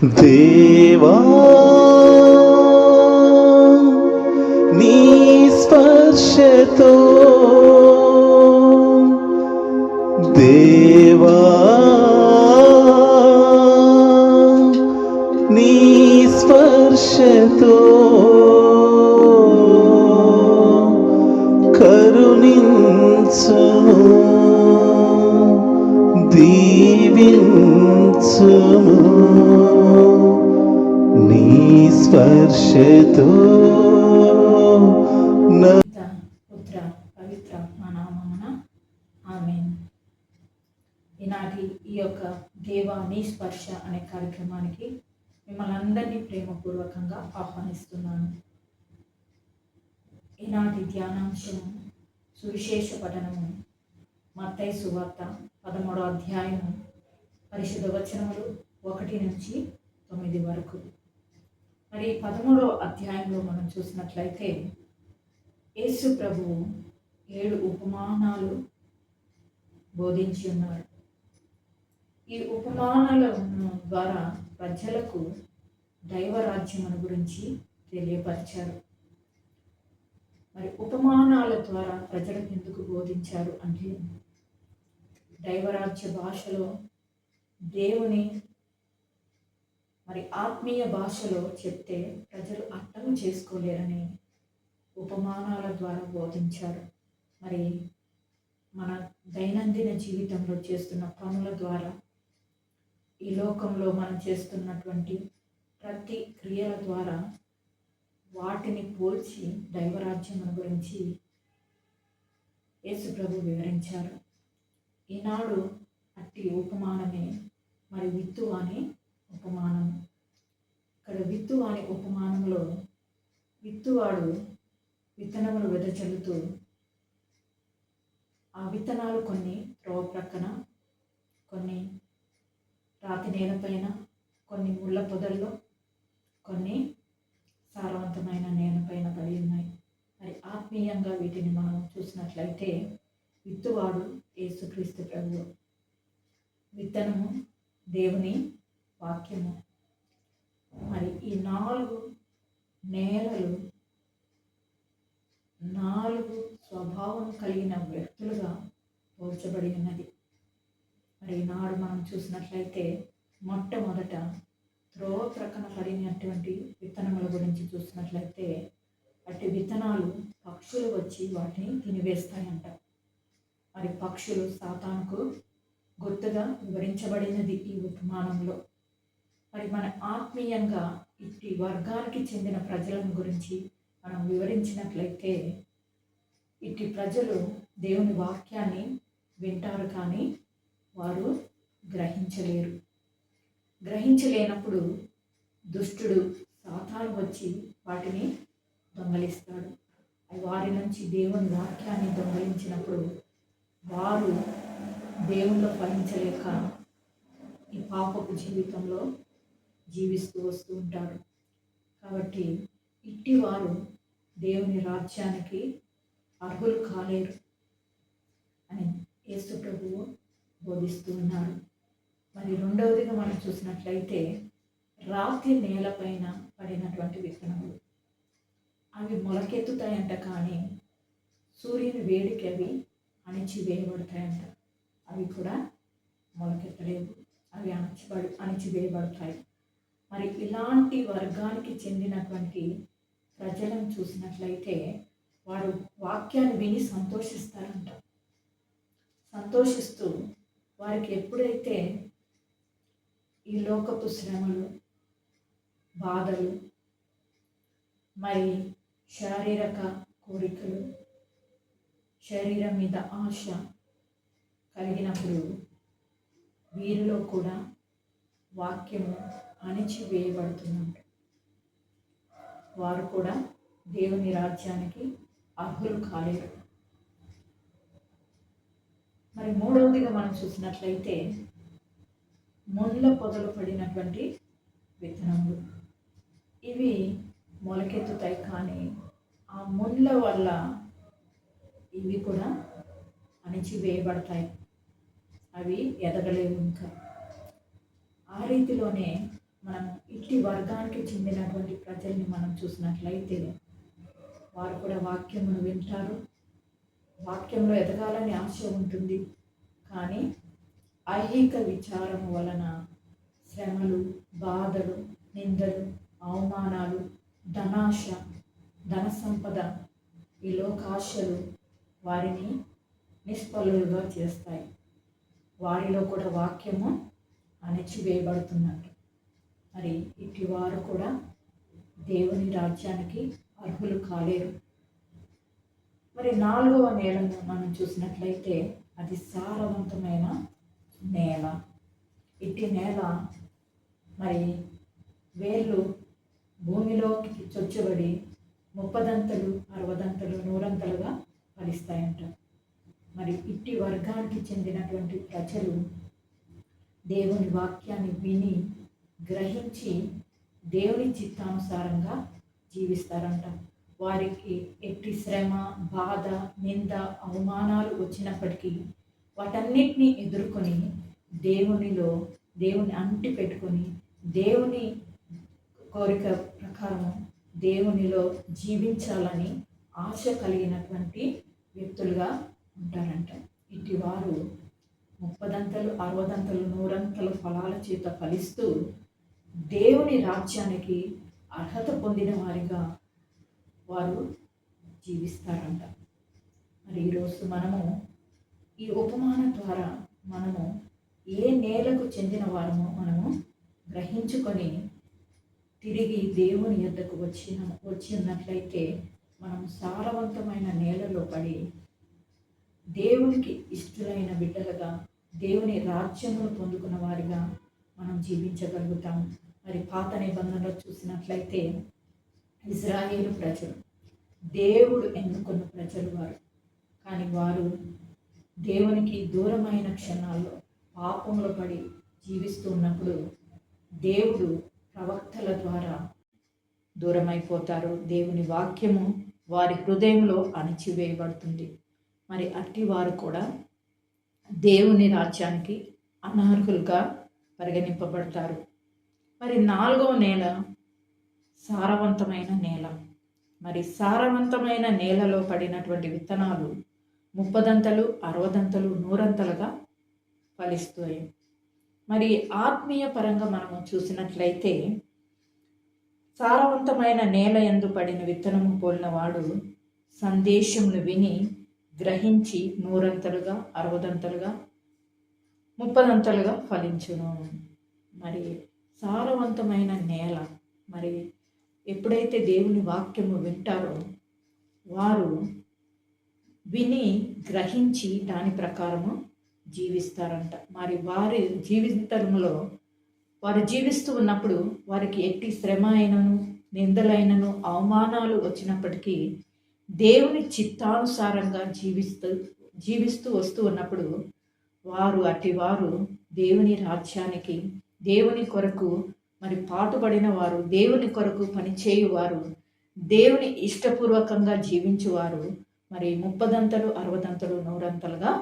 దేవా నీ స్పర్శతో దేవా నీ స్పర్శతో కరుణించుము దీవించుము నీ స్పర్శతో పుత్ర పవిత్ర నామమున ఆమేన్. ఈనాటి ఈ యొక్క దేవా నీ స్పర్శ అనే కార్యక్రమానికి మిమ్మల్ని అందరినీ ప్రేమపూర్వకంగా ఆహ్వానిస్తున్నాను. ఈనాటి ధ్యానాంశము సువిశేష పఠనము మత్తయి సువార్త 13వ అధ్యాయము పరిశుద్ధ వచనములు 1 నుంచి 9 వరకు. మరి 13వ అధ్యాయంలో మనం చూసినట్లయితే యేసు ప్రభువు 7 ఉపమానాలు బోధించి ఉన్నారు. ఈ ఉపమానాల ద్వారా ప్రజలకు దైవరాజ్యమును గురించి తెలియపరిచారు. మరి ఉపమానాల ద్వారా ప్రజలకు ఎందుకు బోధించారు అంటే, దైవరాజ్య భాషలో దేవుని మరి ఆత్మీయ భాషలో చెప్తే ప్రజలు అర్థం చేసుకోలేరని ఉపమానాల ద్వారా బోధించారు. మరి మన దైనందిన జీవితంలో చేస్తున్న పనుల ద్వారా, ఈ లోకంలో మనం చేస్తున్నటువంటి ప్రతి క్రియల ద్వారా వాటిని పోల్చి దైవరాజ్యం గురించి యేసు ప్రభు వివరించారు. ఈనాడు అట్టి ఉపమానమే మరి విత్తు అనే ఉపమానం. ఇక్కడ విత్తు అనే ఉపమానంలో విత్తువాడు విత్తనములు వెదజల్లుతూ ఆ విత్తనాలు కొన్ని త్రోవ ప్రక్కన, కొన్ని రాతి నేలపైన, కొన్ని ముళ్ళ పొదల్లో, కొన్ని సారవంతమైన నేలపైన పడి ఉన్నాయి. మరి ఆత్మీయంగా వీటిని మనం చూసినట్లయితే విత్తువాడు యేసుక్రీస్తు ప్రభువు, విత్తనము దేవుని వాక్యము. మరి ఈ 4 నేలలు 4 స్వభావం కలిగిన వ్యక్తులుగా పోల్చబడి ఉన్నది. మరి ఈనాడు మనం చూసినట్లయితే మొట్టమొదట త్రోవ ప్రక్కన పడినటువంటి విత్తనముల గురించి చూసినట్లయితే అట్టి విత్తనాలు పక్షులు వచ్చి వాటిని తినివేస్తాయంట. మరి పక్షులు సాతానుకు గుర్తుగా వివరించబడినది ఈ ఉపమానంలో. మరి మన ఆత్మీయంగా ఇట్టి వర్గానికి చెందిన ప్రజలను గురించి మనం వివరించినట్లయితే, ఇట్టి ప్రజలు దేవుని వాక్యాన్ని వింటారు కానీ వారు గ్రహించలేనప్పుడు దుష్టుడు సాతాను వచ్చి వాటిని దొంగలిస్తాడు. వారి నుంచి దేవుని వాక్యాన్ని దొంగలించినప్పుడు వారు దేవుల్లో ఫలించలేక ఈ పాపపు జీవితంలో జీవిస్తూ వస్తూ ఉంటారు. కాబట్టి ఇట్టి వారు దేవుని రాజ్యానికి అర్హులు కాలేరు అని యేసు ప్రభువు బోధిస్తూ ఉన్నారు. మరి రెండవదిగా మనం చూసినట్లయితే రాతి నేలపైన పడినటువంటి విత్తనములు, అవి మొలకెత్తుతాయంట కానీ సూర్యుని వేడికి అవి అణిచివేయబడతాయంట. అవి కూడా మొలకెత్తలేవు, అవి అణిచివేయబడతాయి. మరి ఇలాంటి వర్గానికి చెందినటువంటి ప్రజలను చూసినట్లయితే వారు వాక్యాన్ని విని సంతోషిస్తారంట. సంతోషిస్తూ వారికి ఎప్పుడైతే ఈ లోకపు శ్రమలు, బాధలు, మరి శారీరక కోరికలు, శరీరం మీద ఆశ కలిగినప్పుడు వీరిలో కూడా వాక్యము అణిచివేయబడుతుందంట. వారు కూడా దేవుని రాజ్యానికి అర్హులు కాలేరు. మరి మూడవదిగా మనం చూసినట్లయితే ముళ్ళ పొదలు పడినటువంటి విత్తనములు, ఇవి మొలకెత్తుతాయి కానీ ఆ ముళ్ళ వల్ల ఇవి కూడా అణిచివేయబడతాయి, అవి ఎదగలేవు ఇంకా. ఆ రీతిలోనే మనం ఇట్టి వర్గానికి చెందినటువంటి ప్రజల్ని మనం చూసినట్లయితే వారు కూడా వాక్యమును వింటారు, వాక్యంలో ఎదగాలని ఆశ ఉంటుంది. కానీ ఐహిక విచారం వలన శ్రమలు, బాధలు, నిందలు, అవమానాలు, ధనాశ, ధన సంపద, ఈ లోకాశలు వారిని నిష్ఫలులుగా చేస్తాయి. వారిలో కూడా వాక్యము అణచివేయబడుతున్నట్టు. మరి ఇటు వారు కూడా దేవుని రాజ్యానికి అర్హులు కాలేరు. మరి 4వ నేలను మనం చూసినట్లయితే అది సారవంతమైన నేల. ఇట్టి నేల మరి వేళ్ళు భూమిలోకి చొచ్చుబడి 30దంతలు, 60దంతలు, 100ంతలుగా ఫలిస్తాయంట. మరి ఇట్టి వర్గానికి చెందినటువంటి ప్రజలు దేవుని వాక్యాన్ని విని గ్రహించి దేవుని చిత్తానుసారంగా జీవిస్తారంట. వారికి ఎట్టి శ్రమ, బాధ, నింద, అవమానాలు వచ్చినప్పటికీ వాటన్నిటినీ ఎదుర్కొని దేవుని అంటి పెట్టుకొని దేవుని కోరిక ప్రకారం దేవునిలో జీవించాలని ఆశ కలిగినటువంటి వ్యక్తులుగా ఉంటారంట. ఇటు వారు 30దంతలు, 60దంతలు, 100ంతలు ఫలాల చేత ఫలిస్తూ దేవుని రాజ్యానికి అర్హత పొందిన వారిగా వారు జీవిస్తారంట. మరి ఈరోజు మనము ఈ ఉపమానం ద్వారా మనము ఏ నేలకు చెందిన వారమో మనము గ్రహించుకొని తిరిగి దేవుని యొద్దకు వచ్చినట్లయితే మనం సారవంతమైన నేలలో పడి దేవునికి ఇష్టలైన బిడ్డలుగా దేవుని రాజ్యమును పొందుకున్న వారిగా మనం జీవించగలుగుతాం. మరి పాత నిబంధనలో చూసినట్లయితే ఇజ్రాయేలు ప్రజలు దేవుడు ఎన్నుకున్న ప్రజలు వారు. కానీ వారు దేవునికి దూరమైన క్షణాల్లో పాపంలో పడి జీవిస్తూ ఉన్నప్పుడు దేవుడు ప్రవక్తల ద్వారా దూరమైపోతారు. దేవుని వాక్యము వారి హృదయంలో అణచివేయబడుతుంది. మరి అట్టి వారు కూడా దేవుని రాజ్యానికి అనర్హులుగా పరిగణింపబడతారు. మరి 4వ నేల సారవంతమైన నేల. మరి సారవంతమైన నేలలో పడినటువంటి విత్తనాలు 30దంతలు, 60దంతలు, 100ంతలుగా ఫలిస్తాయి. మరి ఆత్మీయ పరంగా మనము చూసినట్లయితే సారవంతమైన నేల యందు పడిన విత్తనము పోలిన వాడు సందేశమును విని గ్రహించి 100ంతలుగా, 60దంతలుగా, 30దంతలుగా ఫలించును. మరి సారవంతమైన నేల మరి ఎప్పుడైతే దేవుని వాక్యము వింటారో వారు విని గ్రహించి దాని ప్రకారము జీవిస్తారంట. మరి వారి జీవితంలో వారు జీవిస్తూ ఉన్నప్పుడు వారికి ఎట్టి శ్రమ అయినను, నిందలైనను, అవమానాలు వచ్చినప్పటికీ దేవుని చిత్తానుసారంగా జీవిస్తూ వస్తూ ఉన్నప్పుడు వారు దేవుని రాజ్యానికి, దేవుని కొరకు మరి పాటుపడిన వారు, దేవుని కొరకు పనిచేయువారు, దేవుని ఇష్టపూర్వకంగా జీవించువారు మరి 30దంతలు, 60దంతలు, 100ంతలుగా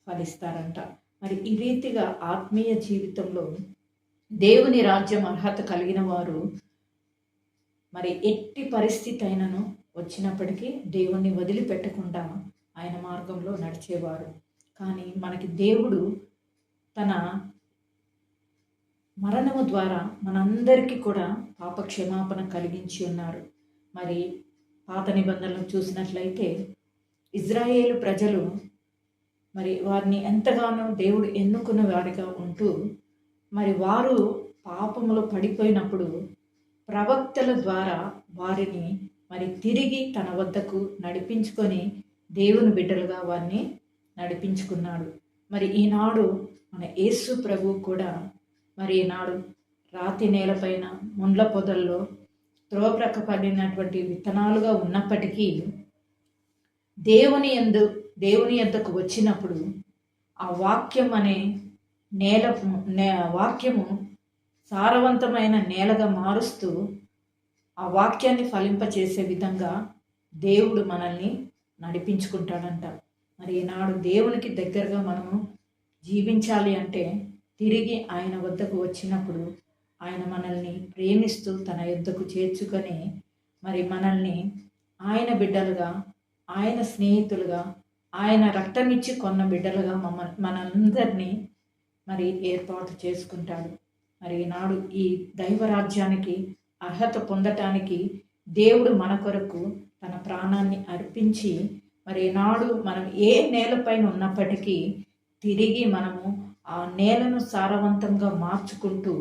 ఫలిస్తారంట. మరి ఈ రీతిగా ఆత్మీయ జీవితంలో దేవుని రాజ్యం అర్హత కలిగిన వారు మరి ఎట్టి పరిస్థితి అయినను వచ్చినప్పటికీ దేవుణ్ణి వదిలిపెట్టకుండా ఆయన మార్గంలో నడిచేవారు. కానీ మనకి దేవుడు తన మరణము ద్వారా మనందరికీ కూడా పాప క్షమాపణ కలిగించి ఉన్నారు. మరి పాత నిబంధనలు చూసినట్లయితే ఇజ్రాయేలు ప్రజలు మరి వారిని ఎంతగానో దేవుడు ఎన్నుకున్న వారిగా ఉంటూ మరి వారు పాపములో పడిపోయినప్పుడు ప్రవక్తల ద్వారా వారిని మరి తిరిగి తన వద్దకు నడిపించుకొని దేవుని బిడ్డలుగా వారిని నడిపించుకున్నాడు. మరి ఈనాడు మన యేసు ప్రభు కూడా మరి ఈనాడు రాతి నేలపైన ముండ్ల పొదల్లో త్రోవప్రక్క పడినటువంటి విత్తనాలుగా ఉన్నప్పటికీ దేవుని యొద్దకు వచ్చినప్పుడు ఆ వాక్యం అనే వాక్యము సారవంతమైన నేలగా మారుస్తూ ఆ వాక్యాన్ని ఫలింపచేసే విధంగా దేవుడు మనల్ని నడిపించుకుంటాడంట. మరి ఈనాడు దేవునికి దగ్గరగా మనము జీవించాలి అంటే తిరిగి ఆయన వద్దకు వచ్చినప్పుడు ఆయన మనల్ని ప్రేమిస్తూ తన యొద్దకు చేర్చుకొని మరి మనల్ని ఆయన బిడ్డలుగా, ఆయన స్నేహితులుగా, ఆయన రక్తమిచ్చి కొన్న బిడ్డలుగా మనందరినీ మరి ఏర్పాటు చేసుకుంటాడు. మరి ఈనాడు ఈ దైవరాజ్యానికి అర్హత పొందటానికి దేవుడు మన కొరకు తన ప్రాణాన్ని అర్పించి మరి ఈనాడు మనం ఏ నేలపైన ఉన్నప్పటికీ తిరిగి మనము ఆ నేలను సారవంతంగా మార్చుకుంటూ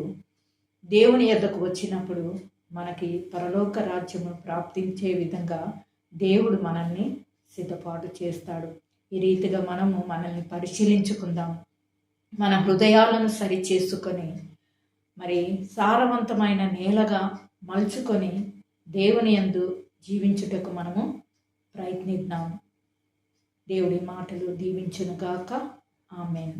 దేవుని యొద్దకు వచ్చినప్పుడు మనకి పరలోక రాజ్యము ప్రాప్తించే విధంగా దేవుడు మనల్ని సిద్ధపాటు చేస్తాడు. ఈ రీతిగా మనము మనల్ని పరిశీలించుకుందాం, మన హృదయాలను సరిచేసుకొని మరి సారవంతమైన నేలగా మలుచుకొని దేవుని యందు జీవించుటకు మనము ప్రయత్నిద్దాం. దేవుడి మాటలు దీవించునుగాక. ఆమేన్.